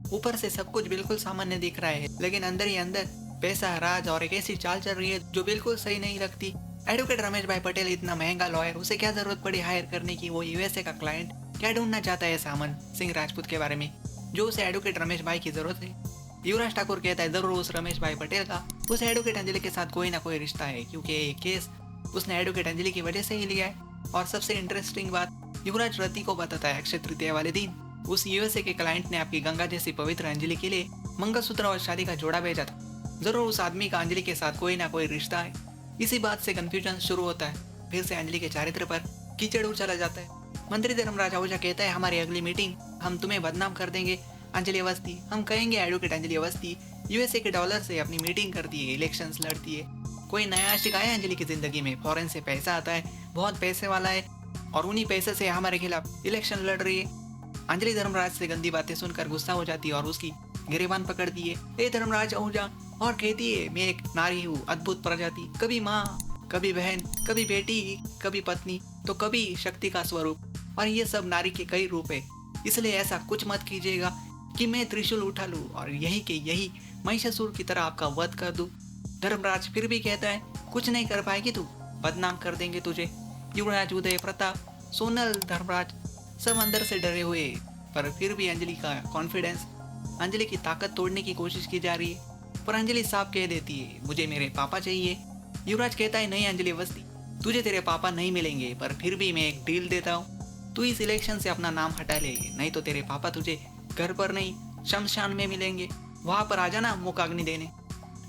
ऊपर से सब कुछ बिल्कुल सामान्य दिख रहा है, लेकिन अंदर ही अंदर पैसा, राज और एक ऐसी चाल चल रही है जो बिल्कुल सही नहीं लगती। एडवोकेट रमेश भाई पटेल इतना महंगा लॉयर, उसे क्या जरूरत पड़ी हायर करने की? वो यूएसए का क्लाइंट क्या ढूंढना चाहता है सामन सिंह राजपूत के बारे में, जो उसे एडवोकेट रमेश भाई की जरूरत है? युवराज ठाकुर कहता है जरूर उस रमेश भाई पटेल का उस एडवोकेट अंजलि के साथ कोई ना कोई रिश्ता है, क्योंकि ये केस उसने एडवोकेट अंजलि की वजह से ही लिया है। और सबसे इंटरेस्टिंग बात, युवराज रति को बताता है अक्षय तृतीया वाले दिन उस यूएसए के क्लाइंट ने आपकी गंगा जैसी पवित्र अंजलि के लिए मंगलसूत्र और शादी का जोड़ा भेजा था। जरूर उस आदमी का अंजलि के साथ कोई ना कोई रिश्ता है। इसी बात से कंफ्यूजन शुरू होता है। फिर से अंजलि के चारित्र पर कीचड़ उछाला जाता है। मंत्री धर्मराज आहूजा कहता है हमारी अगली मीटिंग हम तुम्हें बदनाम कर देंगे अंजलि अवस्थी, हम कहेंगे एडवोकेट अंजलि अवस्थी यूएसए के डॉलर से अपनी मीटिंग करती है, इलेक्शंस लड़ती है। कोई नया आशिक आया अंजलि की जिंदगी में, फॉरेन से पैसा आता है, बहुत पैसे वाला है और उन्हीं पैसे से हमारे खिलाफ इलेक्शन लड़ रही है। अंजलि धर्मराज से गंदी बातें सुनकर गुस्सा हो जाती है और उसकी गिरेबान पकड़ती है ए धर्मराज आहूजा, और कहती है मैं एक नारी हूँ, अद्भुत प्रजाति, कभी माँ, कभी बहन, कभी बेटी, कभी पत्नी, तो कभी शक्ति का स्वरूप, और ये सब नारी के कई रूप है। इसलिए ऐसा कुछ मत कीजिएगा कि मैं त्रिशूल उठा लूं और यही के यही महिषासुर की तरह आपका वध कर दूं। धर्मराज फिर भी कहता है कुछ नहीं कर पाएगी तू, बदनाम कर देंगे तुझे। युवराज, उदय प्रताप, सोनल, धर्मराज सब अंदर से डरे हुए, पर फिर भी अंजलि का कॉन्फिडेंस, अंजलि की ताकत तोड़ने की कोशिश की जा रही है। पर अंजलि साफ कह देती है मुझे मेरे पापा चाहिए। युवराज कहता है नहीं अंजलि अवस्थी, तुझे तेरे पापा नहीं मिलेंगे, पर फिर भी मैं एक डील देता हूँ, तू इस इलेक्शन से अपना नाम हटा ले, नहीं तो तेरे पापा तुझे घर पर नहीं शमशान में मिलेंगे, वहां पर आ जाना मुखाग्नि देने।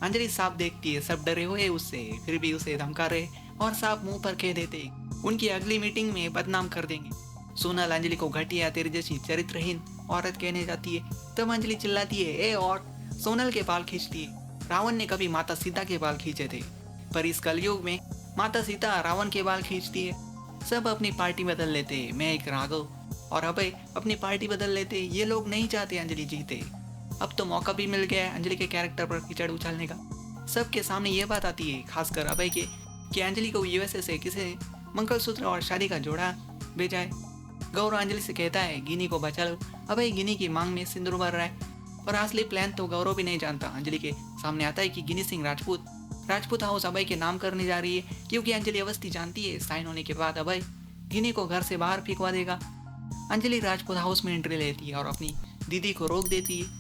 अंजलि साफ देखती है सब डरे हुए उससे, फिर भी उसे धमका रहे और साफ मुंह पर कह देते उनकी अगली मीटिंग में बदनाम कर देंगे। सोनल अंजलि को घटिया तेरे जैसी चरित्रहीन औरत कहने जाती है। तब अंजलि चिल्लाती है ए, और सोनल के बाल खींचती है। रावण ने कभी माता सीता के बाल खींचे थे, पर इस कलयुग में माता सीता रावण के बाल खींचती है। सब अपनी पार्टी बदल लेते, मैं एक राघव और अभय अपनी पार्टी बदल लेते। ये लोग नहीं चाहते अंजलि जीते। अब तो मौका भी मिल गया है अंजलि के कैरेक्टर पर कीचड़ उछालने का। सबके सामने ये बात आती है, खासकर अभय के, कि अंजलि को यूएसए से किसी मंगलसूत्र और शादी का जोड़ा भेजा है। गौरव अंजलि से कहता है गिनी को बचा लो। अभय गिनी की मांग में सिंदूर भर रहा है, पर असली प्लान तो गौरव भी नहीं जानता। अंजलि के सामने आता है कि गिनी सिंह राजपूत हाउस अभय के नाम करने जा रही है, क्योंकि अंजलि अवस्थी जानती है साइन होने के बाद अभय गिनी को घर से बाहर फेंकवा देगा। अंजलि राजपूत हाउस में एंट्री लेती है और अपनी दीदी को रोक देती है।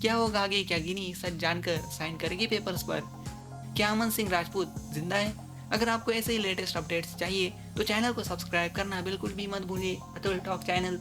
क्या होगा आगे? क्या गिनी सच जानकर साइन करेगी पेपर्स पर? क्या अमन सिंह राजपूत जिंदा है? अगर आपको ऐसे ही लेटेस्ट अपडेट्स चाहिए तो चैनल को सब्सक्राइब करना बिल्कुल भी मत भूलिए। Atul talk channel.